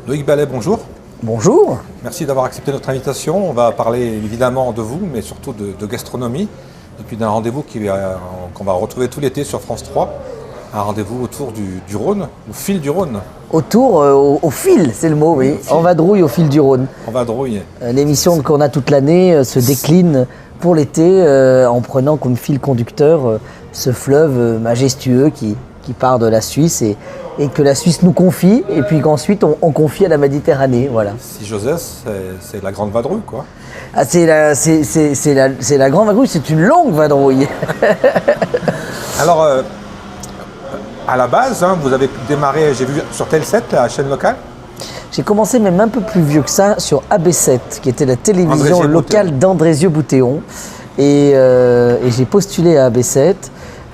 Loïc Ballet, bonjour. Bonjour. Merci d'avoir accepté notre invitation. On va parler évidemment de vous, mais surtout de gastronomie. Et puis d'un rendez-vous qu'on va retrouver tout l'été sur France 3. Un rendez-vous autour du Rhône, au fil du Rhône. Au fil, c'est le mot, oui. En vadrouille au fil du Rhône. En vadrouille. L'émission qu'on a toute l'année se décline pour l'été en prenant comme fil conducteur ce fleuve majestueux qui part de la Suisse et que la Suisse nous confie, et puis qu'ensuite on confie à la Méditerranée, voilà. Si j'osais, c'est la grande vadrouille, quoi. Ah, c'est la grande vadrouille, c'est une longue vadrouille. Alors, à la base, vous avez démarré, j'ai vu sur Tel7, la chaîne locale. J'ai commencé même un peu plus vieux que ça sur AB7, qui était la télévision locale d'Andrézieux-Boutéon. Et j'ai postulé à AB7.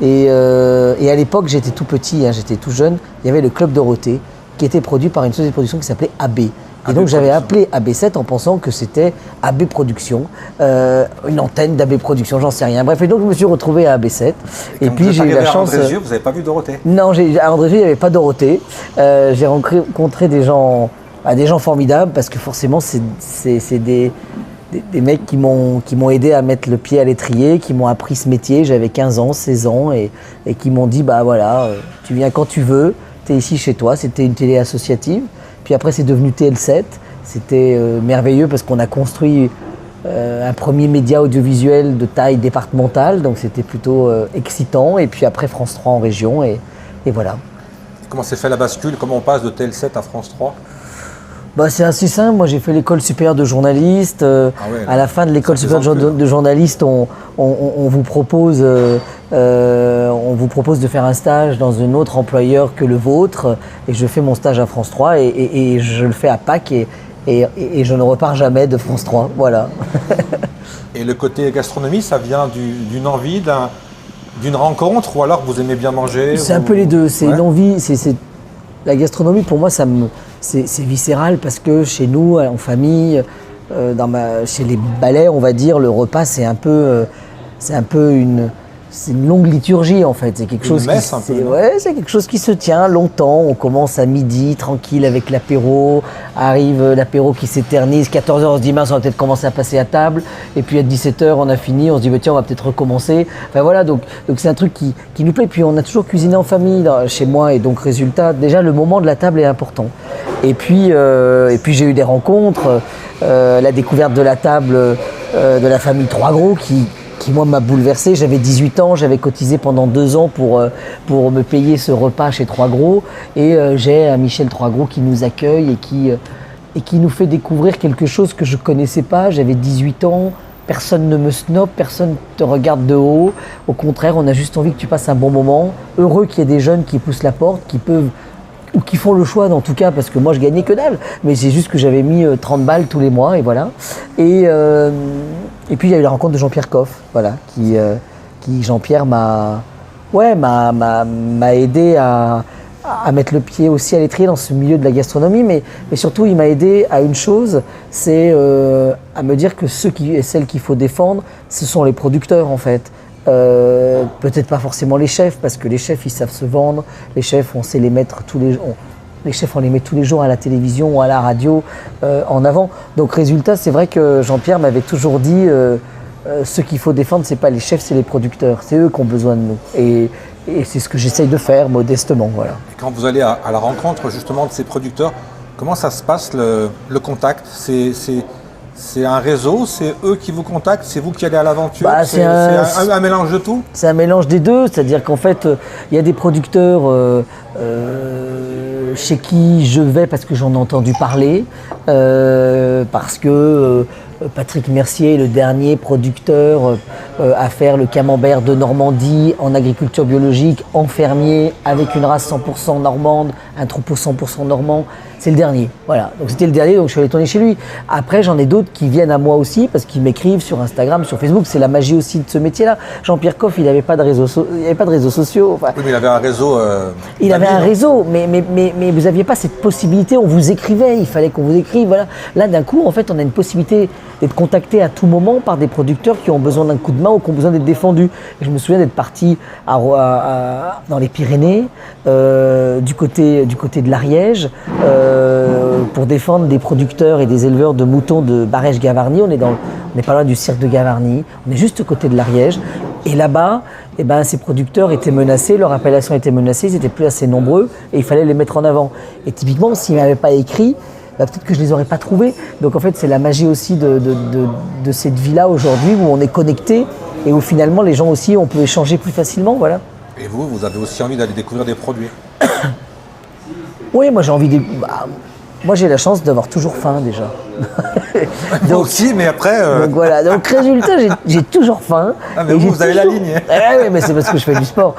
Et à l'époque, j'étais tout petit, j'étais tout jeune. Il y avait le Club Dorothée, qui était produit par une société de production qui s'appelait AB. Et donc j'avais appelé AB7 en pensant que c'était AB Productions, une antenne d'AB Productions, j'en sais rien. Bref, et donc je me suis retrouvé à AB7. Et puis j'ai eu la chance. À Andrézieux, vous n'avez pas vu Dorothée? Non, à Andrézieux, il n'y avait pas Dorothée. J'ai rencontré des gens formidables parce que forcément, c'est des mecs qui m'ont aidé à mettre le pied à l'étrier, qui m'ont appris ce métier. J'avais 15 ans, 16 ans et qui m'ont dit bah voilà, tu viens quand tu veux, tu es ici chez toi. C'était une télé associative. Puis après, c'est devenu TL7. C'était merveilleux parce qu'on a construit un premier média audiovisuel de taille départementale. Donc c'était plutôt excitant. Et puis après, France 3 en région. Et voilà. Comment s'est fait la bascule? Comment on passe de TL7 à France 3? Bah, c'est assez simple. Moi, j'ai fait l'école supérieure de journaliste. À la fin de l'école supérieure de journaliste, on vous propose de faire un stage dans un autre employeur que le vôtre. Et je fais mon stage à France 3 et je le fais à Pâques et je ne repars jamais de France 3. Voilà. Et le côté gastronomie, ça vient d'une envie, d'une rencontre, ou alors vous aimez bien manger? C'est un peu les deux. C'est une envie. La gastronomie, pour moi, c'est viscéral parce que chez nous, en famille, chez les Balais, on va dire, le repas, c'est un peu une longue liturgie en fait. C'est quelque chose c'est quelque chose qui se tient longtemps. On commence à midi, tranquille avec l'apéro. Arrive l'apéro qui s'éternise. 14h, on se dit mince, on va peut-être commencer à passer à table. Et puis à 17h, on a fini. On se dit bah, tiens, on va peut-être recommencer. Enfin voilà, donc c'est un truc qui nous plaît. Puis on a toujours cuisiné en famille chez moi et donc résultat, déjà le moment de la table est important. Et puis j'ai eu des rencontres, la découverte de la table de la famille Trois Gros qui moi m'a bouleversé. J'avais 18 ans, j'avais cotisé pendant 2 ans pour me payer ce repas chez Trois Gros. Et j'ai un Michel Trois Gros qui nous accueille et qui nous fait découvrir quelque chose que je ne connaissais pas. J'avais 18 ans, personne ne me snob, personne ne te regarde de haut. Au contraire, on a juste envie que tu passes un bon moment. Heureux qu'il y ait des jeunes qui poussent la porte, qui peuvent ou qui font le choix en tout cas, parce que moi je gagnais que dalle, mais c'est juste que j'avais mis 30 balles tous les mois et voilà. Et puis il y a eu la rencontre de Jean-Pierre Coff, voilà, qui Jean-Pierre m'a aidé à mettre le pied aussi à l'étrier dans ce milieu de la gastronomie, mais surtout il m'a aidé à une chose, c'est à me dire que ceux et celles qu'il faut défendre, ce sont les producteurs en fait. Peut-être pas forcément les chefs, parce que les chefs ils savent se vendre, les chefs on sait les mettre tous les jours, les chefs on les met tous les jours à la télévision ou à la radio en avant. Donc résultat, c'est vrai que Jean-Pierre m'avait toujours dit ce qu'il faut défendre, c'est pas les chefs, c'est les producteurs, c'est eux qui ont besoin de nous. Et c'est ce que j'essaye de faire modestement, voilà. Et quand vous allez à la rencontre justement de ces producteurs, comment ça se passe le contact? C'est un réseau, c'est eux qui vous contactent, c'est vous qui allez à l'aventure, c'est un mélange de tout? C'est un mélange des deux, c'est-à-dire qu'en fait, il y a des producteurs chez qui je vais parce que j'en ai entendu parler, parce que Patrick Mercier est le dernier producteur à faire le camembert de Normandie en agriculture biologique, en fermier, avec une race 100% normande, un troupeau 100% normand. C'est le dernier, voilà. Donc c'était le dernier, donc je suis allé tourner chez lui. Après, j'en ai d'autres qui viennent à moi aussi parce qu'ils m'écrivent sur Instagram, sur Facebook. C'est la magie aussi de ce métier-là. Jean-Pierre Coff, il n'avait pas de réseaux sociaux. Enfin, oui, mais il avait un réseau. Il avait un réseau, mais vous n'aviez pas cette possibilité. On vous écrivait, il fallait qu'on vous écrive. Voilà. Là, d'un coup, en fait, on a une possibilité d'être contacté à tout moment par des producteurs qui ont besoin d'un coup de main ou qui ont besoin d'être défendus. Et je me souviens d'être parti dans les Pyrénées, du côté de l'Ariège, pour défendre des producteurs et des éleveurs de moutons de Barège-Gavarnie. On n'est pas loin du cirque de Gavarnie, on est juste à côté de l'Ariège. Et là-bas, ces producteurs étaient menacés, leur appellation était menacée, ils n'étaient plus assez nombreux et il fallait les mettre en avant. Et typiquement, s'ils ne m'avaient pas écrit, peut-être que je ne les aurais pas trouvés. Donc en fait, c'est la magie aussi de cette vie-là aujourd'hui où on est connecté et où finalement les gens aussi, on peut échanger plus facilement. Voilà. Et vous avez aussi envie d'aller découvrir des produits? Oui, moi j'ai envie de... Moi j'ai la chance d'avoir toujours faim déjà. Moi aussi, mais après... Donc voilà, donc résultat, j'ai toujours faim. Ah mais vous avez la ligne. Oui, mais c'est parce que je fais du sport.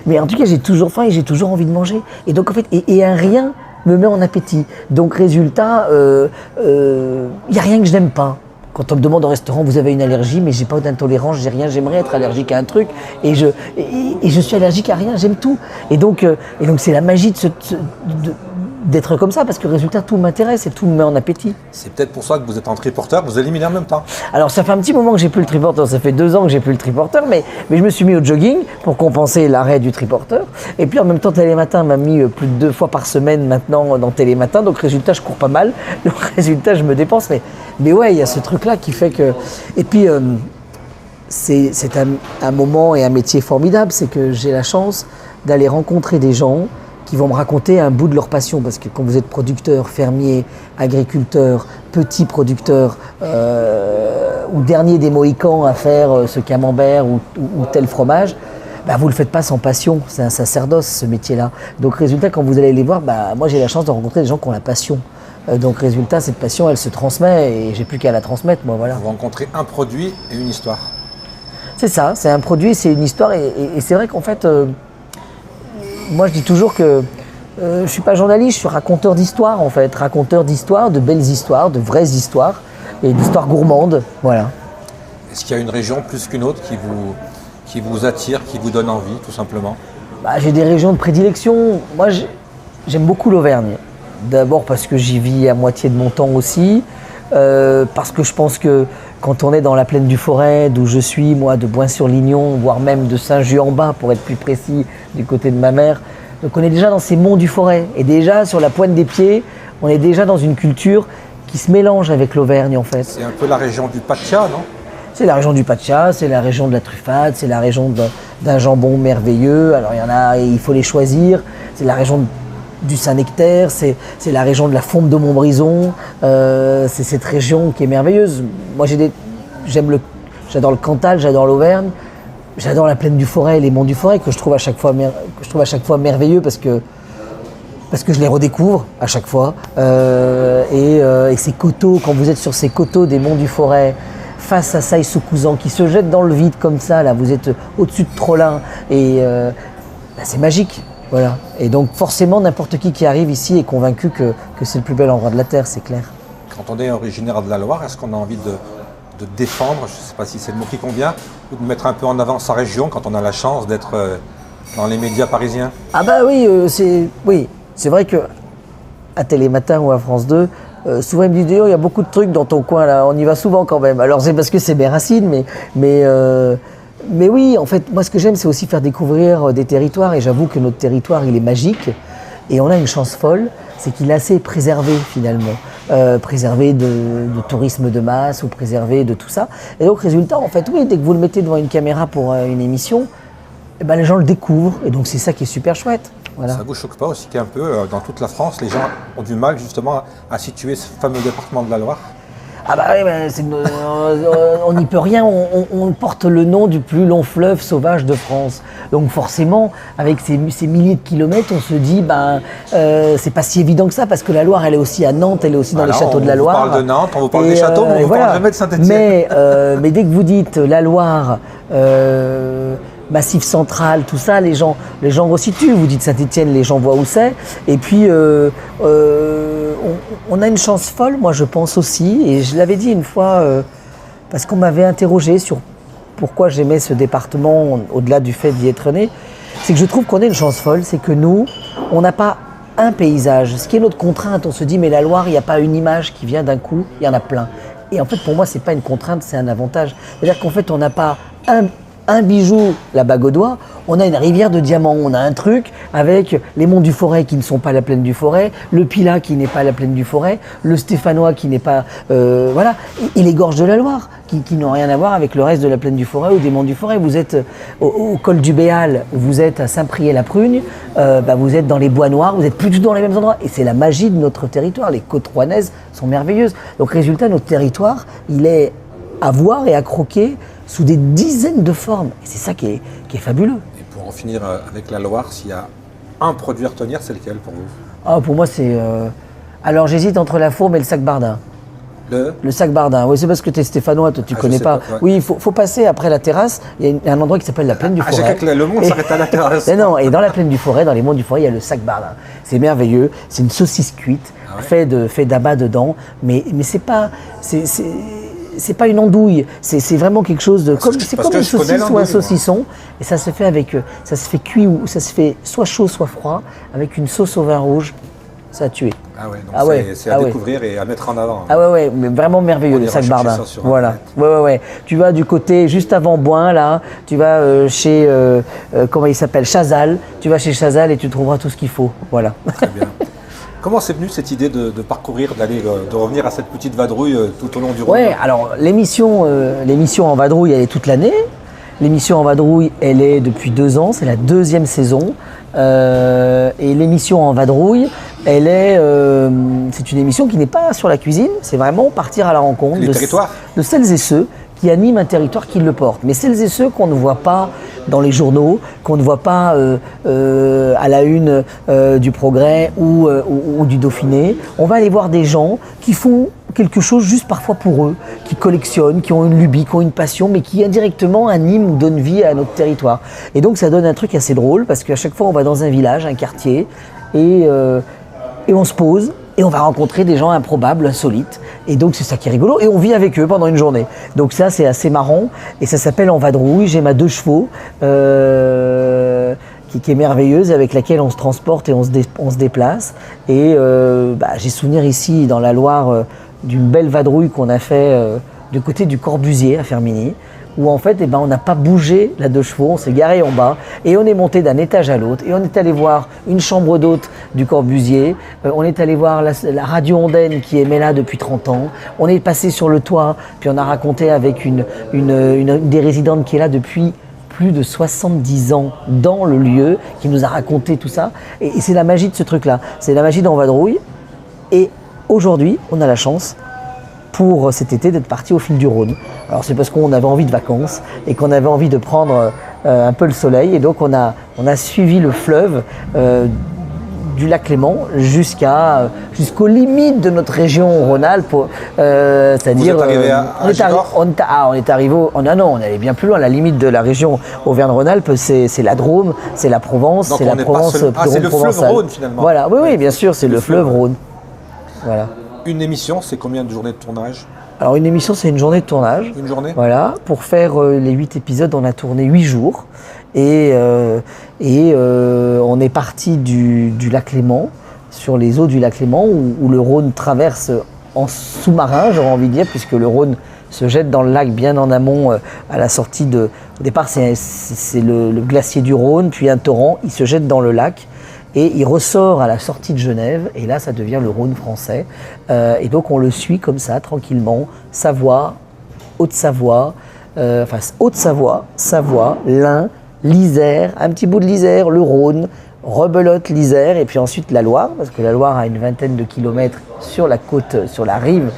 Mais en tout cas, j'ai toujours faim et j'ai toujours envie de manger. Et donc en fait, et un rien me met en appétit. Donc résultat, y a rien que je n'aime pas. Quand on me demande au restaurant, vous avez une allergie, mais j'ai pas d'intolérance, j'ai rien, j'aimerais être allergique à un truc, et je suis allergique à rien, j'aime tout. Et donc c'est la magie d'être comme ça, parce que résultat, tout m'intéresse et tout me met en appétit. C'est peut-être pour ça que vous êtes en triporteur, vous éliminez en même temps. Alors ça fait un petit moment que j'ai plus le triporteur, ça fait 2 ans que j'ai plus le triporteur, mais je me suis mis au jogging pour compenser l'arrêt du triporteur. Et puis en même temps, Télématin m'a mis plus de 2 fois par semaine maintenant dans Télématin, donc résultat, je cours pas mal, donc résultat, je me dépense. Mais ouais, il y a ce truc-là qui fait que... Et puis, c'est un moment et un métier formidable, c'est que j'ai la chance d'aller rencontrer des gens qui vont me raconter un bout de leur passion, parce que quand vous êtes producteur, fermier, agriculteur, petit producteur, ou dernier des Mohicans à faire ce camembert ou tel fromage, vous ne le faites pas sans passion, c'est un sacerdoce ce métier-là. Donc résultat, quand vous allez les voir, moi j'ai la chance de rencontrer des gens qui ont la passion. Donc résultat, cette passion, elle se transmet et j'ai plus qu'à la transmettre, moi, voilà. Vous rencontrez un produit et une histoire. C'est ça, c'est un produit, c'est une histoire et c'est vrai qu'en fait... moi, je dis toujours que je ne suis pas journaliste, je suis raconteur d'histoire en fait. Raconteur d'histoires, de belles histoires, de vraies histoires et d'histoires gourmandes. Voilà. Est-ce qu'il y a une région plus qu'une autre qui vous attire, qui vous donne envie, tout simplement? J'ai des régions de prédilection. Moi, j'aime beaucoup l'Auvergne. D'abord parce que j'y vis à moitié de mon temps aussi. Parce que je pense que quand on est dans la plaine du Forêt, d'où je suis, moi, de Boin-sur-Lignon, voire même de Saint-Just-en-Bas, pour être plus précis, du côté de ma mère, donc on est déjà dans ces monts du Forêt. Et déjà, sur la pointe des pieds, on est déjà dans une culture qui se mélange avec l'Auvergne, en fait. C'est un peu la région du Pacha, non? C'est la région du Pacha, c'est la région de la truffade, c'est la région d'un jambon merveilleux. Alors, il y en a, il faut les choisir. C'est la région du Saint-Nectaire, c'est la région de la Fonte de Montbrison, c'est cette région qui est merveilleuse. Moi j'adore le Cantal, j'adore l'Auvergne, j'adore la plaine du Forêt et les monts du Forêt que je trouve à chaque fois merveilleux parce que je les redécouvre à chaque fois. Et ces coteaux, quand vous êtes sur ces coteaux des monts du Forêt, face à Saï-sous-Couzan qui se jette dans le vide comme ça, là vous êtes au-dessus de Trollin et c'est magique. Voilà. Et donc forcément, n'importe qui arrive ici est convaincu que c'est le plus bel endroit de la Terre, c'est clair. Quand on est originaire de la Loire, est-ce qu'on a envie de défendre, je ne sais pas si c'est le mot qui convient, ou de mettre un peu en avant sa région quand on a la chance d'être dans les médias parisiens? Ah oui, c'est vrai que à Télématin ou à France 2, souvent ils me disent il y a beaucoup de trucs dans ton coin là, on y va souvent quand même. Alors c'est parce que c'est mes racines, mais oui, en fait, moi ce que j'aime c'est aussi faire découvrir des territoires et j'avoue que notre territoire il est magique et on a une chance folle, c'est qu'il est assez préservé finalement, préservé de tourisme de masse ou préservé de tout ça. Et donc résultat, en fait, oui, dès que vous le mettez devant une caméra pour une émission, les gens le découvrent et donc c'est ça qui est super chouette. Voilà. Ça ne vous choque pas aussi qu'un peu, dans toute la France, les gens ont du mal justement à situer ce fameux département de la Loire? On n'y peut rien, on porte le nom du plus long fleuve sauvage de France. Donc forcément, avec ces milliers de kilomètres, on se dit, c'est pas si évident que ça, parce que la Loire, elle est aussi à Nantes, elle est aussi dans les châteaux de la Loire. On vous parle de Nantes, on vous parle des châteaux, mais on vous parle jamais de Saint-Étienne. Mais dès que vous dites la Loire, Massif central, tout ça, les gens resituent. Vous dites Saint-Étienne, les gens voient où c'est. Et puis, on a une chance folle, moi je pense aussi, et je l'avais dit une fois, parce qu'on m'avait interrogé sur pourquoi j'aimais ce département, au-delà du fait d'y être né, c'est que je trouve qu'on a une chance folle, c'est que nous, on n'a pas un paysage. Ce qui est notre contrainte, on se dit, mais la Loire, il n'y a pas une image qui vient d'un coup, il y en a plein. Et en fait, pour moi, c'est pas une contrainte, c'est un avantage. C'est-à-dire qu'en fait, on n'a pas un bijou, la bague au doigt, on a une rivière de diamants, on a un truc avec les monts du Forêt qui ne sont pas la plaine du Forêt, le Pilat qui n'est pas la plaine du Forêt, le Stéphanois qui n'est pas... voilà, et les gorges de la Loire qui n'ont rien à voir avec le reste de la plaine du Forêt ou des monts du Forêt. Vous êtes au col du Béal, vous êtes à Saint-Priest-la-Prugne, vous êtes dans les Bois Noirs, vous êtes plus du tout dans les mêmes endroits. Et c'est la magie de notre territoire, les côtes rouennaises sont merveilleuses. Donc résultat, notre territoire, il est à voir et à croquer sous des dizaines de formes. Et c'est ça qui est fabuleux. Et pour en finir avec la Loire, s'il y a un produit à retenir, c'est lequel pour vous? Pour moi, c'est... Alors j'hésite entre la fourme et le sac Bardin. Le sac Bardin, oui, c'est parce que tu es stéphanois, toi tu connais pas. Ouais. Oui, il faut passer après la terrasse, il y a un endroit qui s'appelle la plaine du Forêt. J'ai cru que le monde s'arrête à la terrasse. Non, et dans la plaine du Forêt, dans les monts du Forêt, il y a le sac Bardin. C'est merveilleux, c'est une saucisse cuite, fait d'abat dedans, mais c'est pas une andouille, c'est vraiment quelque chose de... C'est comme une saucisse ou un saucisson, et ça se fait cuit ou ça se fait soit chaud, soit froid, avec une sauce au vin rouge, ça a tué. C'est à découvrir et à mettre en avant. Mais vraiment merveilleux le sac Bardin. Voilà. Ouais. Tu vas du côté juste avant Boin là, tu vas chez comment il s'appelle, Chazal. Tu vas chez Chazal et tu trouveras tout ce qu'il faut. Voilà. Très bien. Comment c'est venu cette idée de parcourir, de revenir à cette petite vadrouille tout au long du Rhône? Alors l'émission en vadrouille, elle est toute l'année. L'émission en vadrouille, elle est depuis 2 ans, c'est la 2e saison. Et l'émission en vadrouille, c'est une émission qui n'est pas sur la cuisine, c'est vraiment partir à la rencontre de celles et ceux qui animent un territoire qui le porte. Mais celles et ceux qu'on ne voit pas dans les journaux, qu'on ne voit pas à la une du Progrès ou du Dauphiné, on va aller voir des gens qui font quelque chose juste parfois pour eux, qui collectionnent, qui ont une lubie, qui ont une passion, mais qui indirectement animent ou donnent vie à notre territoire. Et donc ça donne un truc assez drôle, parce qu'à chaque fois on va dans un village, un quartier, et on se pose, et on va rencontrer des gens improbables, insolites. Et donc c'est ça qui est rigolo, et on vit avec eux pendant une journée. Donc ça c'est assez marrant, et ça s'appelle En vadrouille. J'ai ma 2 chevaux, qui est merveilleuse, avec laquelle on se transporte et on se déplace. Et j'ai souvenir ici dans la Loire d'une belle vadrouille qu'on a fait du côté du Corbusier à Fermigny, où en fait on n'a pas bougé la 2 chevaux, on s'est garé en bas et on est monté d'un étage à l'autre et on est allé voir une chambre d'hôte du Corbusier, on est allé voir la radio Ondaine qui émet là depuis 30 ans, on est passé sur le toit, puis on a raconté avec une des résidentes qui est là depuis plus de 70 ans dans le lieu, qui nous a raconté tout ça. Et c'est la magie de ce truc-là, c'est la magie d'En vadrouille. Et aujourd'hui, on a la chance, pour cet été, d'être parti au fil du Rhône. Alors c'est parce qu'on avait envie de vacances et qu'on avait envie de prendre un peu le soleil. Et donc on a suivi le fleuve du lac Léman jusqu'aux limites de notre région Rhône-Alpes. C'est-à-dire, vous êtes arrivé à Givors ? On est arrivé, on allait bien plus loin. La limite de la région Auvergne-Rhône-Alpes, c'est la Drôme, c'est la Provence, donc c'est la Provence c'est le fleuve Rhône finalement. Voilà, oui, bien sûr, c'est le fleuve Rhône. Voilà. Une émission, c'est combien de journées de tournage? Alors une émission, c'est une journée de tournage. Une journée? Voilà. Pour faire les 8 épisodes, on a tourné 8 jours. Et on est parti du lac Léman, sur les eaux du lac Léman, où le Rhône traverse en sous-marin, j'aurais envie de dire, puisque le Rhône se jette dans le lac bien en amont, à la sortie de... Au départ, c'est le glacier du Rhône, puis un torrent, il se jette dans le lac. Et il ressort à la sortie de Genève, et là, ça devient le Rhône français. Et donc, on le suit comme ça, tranquillement. Savoie, Haute-Savoie, Haute-Savoie, Savoie, l'Ain, l'Isère, un petit bout de l'Isère, le Rhône, Rebelote, l'Isère, et puis ensuite la Loire, parce que la Loire a une vingtaine de kilomètres sur la côte, sur la rive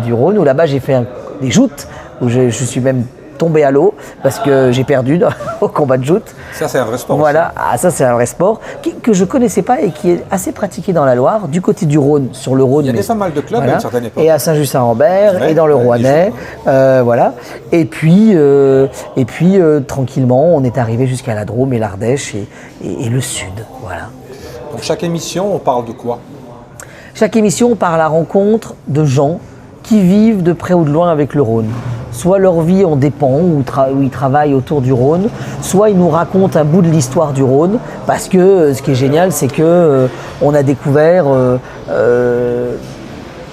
du Rhône, où là-bas, j'ai fait des joutes, où je suis même tombé à l'eau parce que j'ai perdu au combat de joute. Ça, c'est un vrai sport. Voilà, ça c'est un vrai sport que je ne connaissais pas et qui est assez pratiqué dans la Loire, du côté du Rhône, sur le Rhône. Il y avait pas mal de clubs à une certaine époque. Et à Saint-Just-Saint-Rambert, et dans le Rouennais, voilà. Et puis tranquillement, on est arrivé jusqu'à la Drôme et l'Ardèche et le Sud, voilà. Donc chaque émission, on parle de quoi? Chaque émission, on part à la rencontre de gens qui vivent de près ou de loin avec le Rhône. Soit leur vie en dépend, où ils travaillent autour du Rhône, soit ils nous racontent un bout de l'histoire du Rhône, parce que ce qui est génial, c'est que on a découvert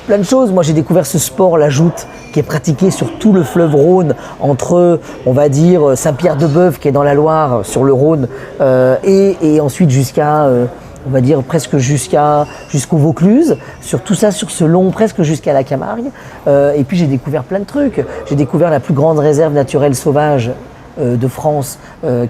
plein de choses. Moi, j'ai découvert ce sport, la joute, qui est pratiqué sur tout le fleuve Rhône, entre, on va dire, Saint-Pierre-de-Bœuf, qui est dans la Loire, sur le Rhône, et ensuite jusqu'à, on va dire, presque jusqu'au Vaucluse, sur tout ça, sur ce long, presque jusqu'à la Camargue. Et puis, j'ai découvert plein de trucs. J'ai découvert la plus grande réserve naturelle sauvage de France,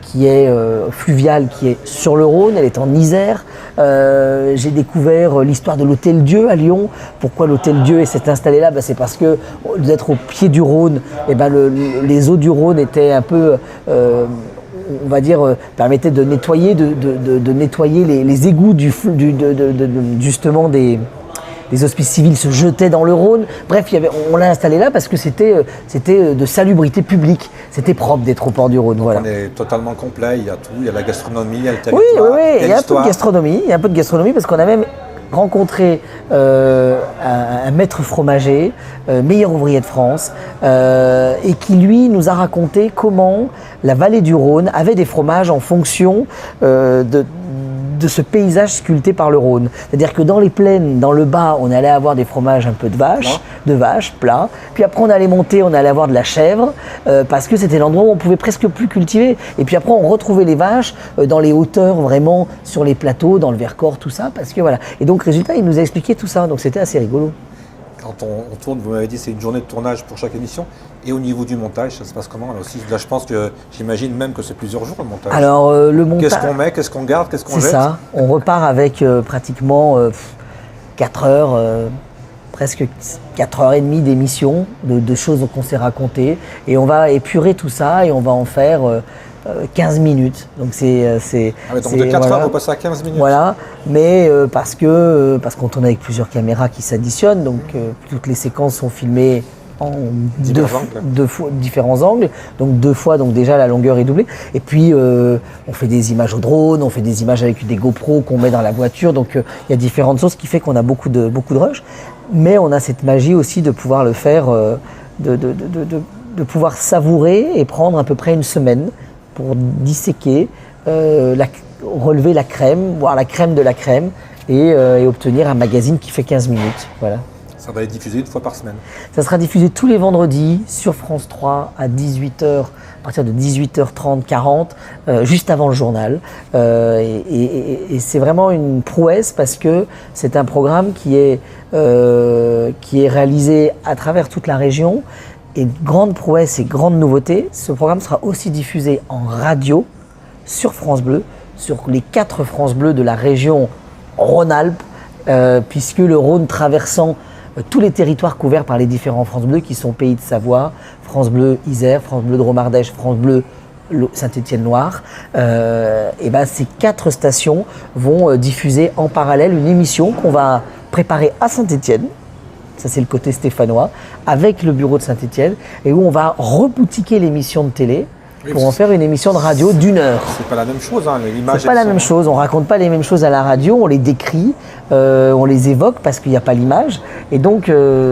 qui est fluviale, qui est sur le Rhône, elle est en Isère. J'ai découvert l'histoire de l'Hôtel Dieu à Lyon. Pourquoi l'Hôtel Dieu s'est installé là? C'est parce que d'être au pied du Rhône, les eaux du Rhône étaient un peu, on va dire, permettaient de nettoyer, de nettoyer les égouts justement des hospices civils se jetaient dans le Rhône. Bref, on l'a installé là parce que c'était de salubrité publique. C'était propre d'être au port du Rhône. Voilà. On est totalement complet, il y a tout, il y a la gastronomie, il y a le territoire. Oui, il y a un peu de gastronomie. Il y a un peu de gastronomie parce qu'on a même rencontré un maître fromager, meilleur ouvrier de France, et qui lui nous a raconté comment la vallée du Rhône avait des fromages en fonction de ce paysage sculpté par le Rhône. C'est-à-dire que dans les plaines, dans le bas, on allait avoir des fromages un peu de vache, plats. Puis après, on allait monter, on allait avoir de la chèvre, parce que c'était l'endroit où on pouvait presque plus cultiver. Et puis après, on retrouvait les vaches dans les hauteurs, vraiment sur les plateaux, dans le Vercors, tout ça, parce que voilà. Et donc, résultat, il nous a expliqué tout ça. Donc, c'était assez rigolo. Quand on tourne, vous m'avez dit, c'est une journée de tournage pour chaque émission. Et au niveau du montage, ça se passe comment là aussi? Là, je pense que j'imagine même que c'est plusieurs jours le montage. Alors, le montage. Qu'est-ce qu'on met, qu'est-ce qu'on garde, qu'est-ce qu'on jette? C'est ça. On repart avec pratiquement 4 heures, presque 4h30 d'émission, de choses qu'on s'est racontées. Et on va épurer tout ça et on va en faire 15 minutes. Donc donc de 4 heures, vous passez à 15 minutes. Voilà, mais parce qu'on tourne avec plusieurs caméras qui s'additionnent, donc toutes les séquences sont filmées en différents angles, donc 2 fois, donc déjà la longueur est doublée. Et puis on fait des images au drone, on fait des images avec des GoPro qu'on met dans la voiture, donc il y a différentes choses qui fait qu'on a beaucoup de rush, mais on a cette magie aussi de pouvoir le faire, de pouvoir savourer et prendre à peu près une semaine pour disséquer, relever la crème, voire la crème de la crème, et obtenir un magazine qui fait 15 minutes. Voilà. Ça va être diffusé une fois par semaine. Ça sera diffusé tous les vendredis sur France 3 à 18h, à partir de 18h30, 40, juste avant le journal. Et c'est vraiment une prouesse parce que c'est un programme qui est réalisé à travers toute la région. Et grande prouesse et grande nouveauté, ce programme sera aussi diffusé en radio sur France Bleu, sur les 4 France Bleu de la région Rhône-Alpes, puisque le Rhône traversant tous les territoires couverts par les différents France Bleu qui sont Pays de Savoie, France Bleu Isère, France Bleu Drôme-Ardèche, France Bleu Saint-Étienne-Loire, ces 4 stations vont diffuser en parallèle une émission qu'on va préparer à Saint-Étienne. Ça c'est le côté stéphanois, avec le bureau de Saint-Étienne, et où on va reboutiquer l'émission de télé pour en faire une émission de radio d'1 heure. C'est pas la même chose, hein, l'image. C'est pas la même chose, on raconte pas les mêmes choses à la radio, on les décrit, on les évoque parce qu'il n'y a pas l'image, et donc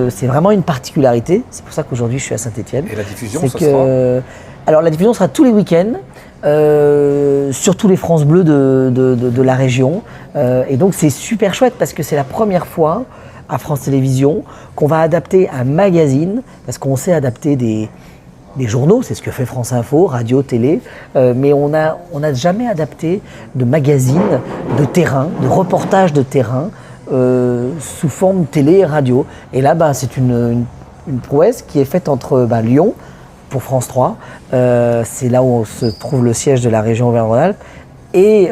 c'est vraiment une particularité. C'est pour ça qu'aujourd'hui je suis à Saint-Étienne. Et la diffusion, ça sera... Alors la diffusion sera tous les week-ends, sur tous les France Bleu de la région, et donc c'est super chouette parce que c'est la première fois à France Télévisions qu'on va adapter un magazine, parce qu'on sait adapter des journaux, c'est ce que fait France Info, radio, télé, mais on n'a jamais adapté de magazine de terrain, de reportage de terrain sous forme télé et radio. Et là, c'est une prouesse qui est faite entre Lyon, pour France 3, c'est là où se trouve le siège de la région Auvergne-Rhône-Alpes, et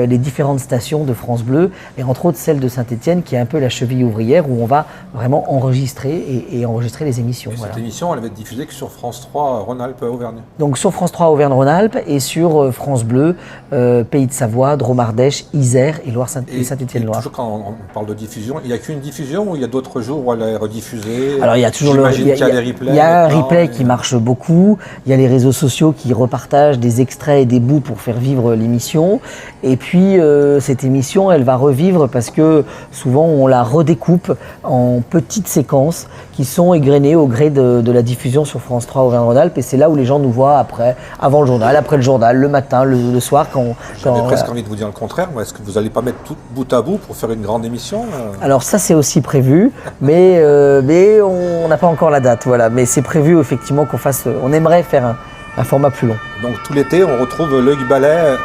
les différentes stations de France Bleu, et entre autres celle de Saint-Étienne qui est un peu la cheville ouvrière où on va vraiment enregistrer et enregistrer les émissions. Voilà. Cette émission, elle va être diffusée que sur France 3 Rhône-Alpes-Auvergne. Donc sur France 3 Auvergne-Rhône-Alpes et sur France Bleu, Pays de Savoie, Drôme-Ardèche, Isère et Saint-Étienne-Loire. Toujours quand on parle de diffusion, il n'y a qu'une diffusion ou il y a d'autres jours où elle est rediffusée? Alors il y a toujours qu'il y a des replays. Il y a un replay qui marche beaucoup, il y a les réseaux sociaux qui repartagent des extraits et des bouts pour faire vivre l'émission. émission. Et puis cette émission, elle va revivre parce que souvent on la redécoupe en petites séquences qui sont égrenées au gré de la diffusion sur France 3 Auvergne-Rhône-Alpes. Et c'est là où les gens nous voient avant le journal, après le journal, le matin, le soir. J'avais presque envie de vous dire le contraire. Est-ce que vous n'allez pas mettre tout bout à bout pour faire une grande émission? Alors ça c'est aussi prévu, mais on n'a pas encore la date. Voilà. Mais c'est prévu effectivement on aimerait faire un format plus long. Donc tout l'été, on retrouve l'Œil Ballet,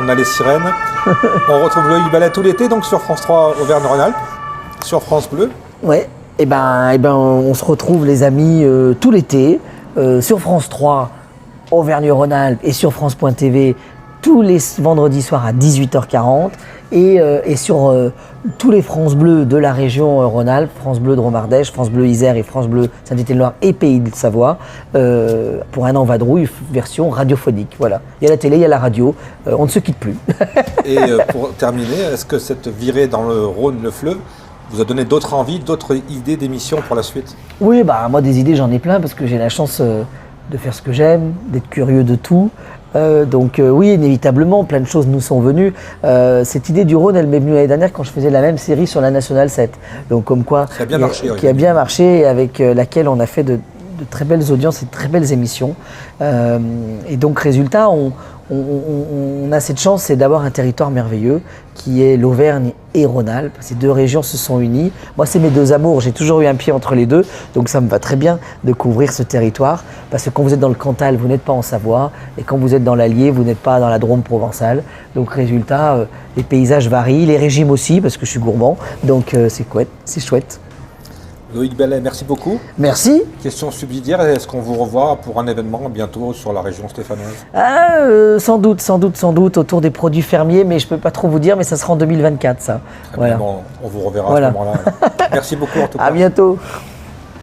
on a les sirènes. On retrouve l'Œil Ballet tout l'été, donc sur France 3 Auvergne-Rhône-Alpes, sur France Bleu. Ouais, et ben, on se retrouve les amis tout l'été, sur France 3 Auvergne-Rhône-Alpes et sur France.tv tous les vendredis soirs à 18h40 et sur tous les France Bleu de la région Rhône-Alpes, France Bleu Drôme-Ardèche, France Bleu Isère et France Bleu Saint-Étienne-Loire et Pays de Savoie pour un an vadrouille version radiophonique. Voilà. Il y a la télé, il y a la radio, on ne se quitte plus. Et pour terminer, est-ce que cette virée dans le Rhône, le fleuve, vous a donné d'autres envies, d'autres idées d'émissions pour la suite? Oui, moi des idées j'en ai plein parce que j'ai la chance de faire ce que j'aime, d'être curieux de tout. Donc oui, inévitablement, plein de choses nous sont venues. Cette idée du Rhône, elle m'est venue l'année dernière quand je faisais la même série sur la Nationale 7. Donc comme quoi, qui a bien marché et avec laquelle on a fait de très belles audiences et de très belles émissions. Et donc résultat, on a cette chance, c'est d'avoir un territoire merveilleux qui est l'Auvergne et Rhône-Alpes. Ces deux régions se sont unies. Moi, c'est mes deux amours. J'ai toujours eu un pied entre les deux. Donc, ça me va très bien de couvrir ce territoire. Parce que quand vous êtes dans le Cantal, vous n'êtes pas en Savoie. Et quand vous êtes dans l'Allier, vous n'êtes pas dans la Drôme provençale. Donc, résultat, les paysages varient, les régimes aussi, parce que je suis gourmand. Donc, c'est chouette. Loïc Bellet, merci beaucoup. Merci. Question subsidiaire, est-ce qu'on vous revoit pour un événement bientôt sur la région stéphanoise? Sans doute, autour des produits fermiers, mais je ne peux pas trop vous dire, mais ça sera en 2024, ça. Voilà. Bon, on vous reverra à ce moment-là. Merci beaucoup en tout cas. À bientôt.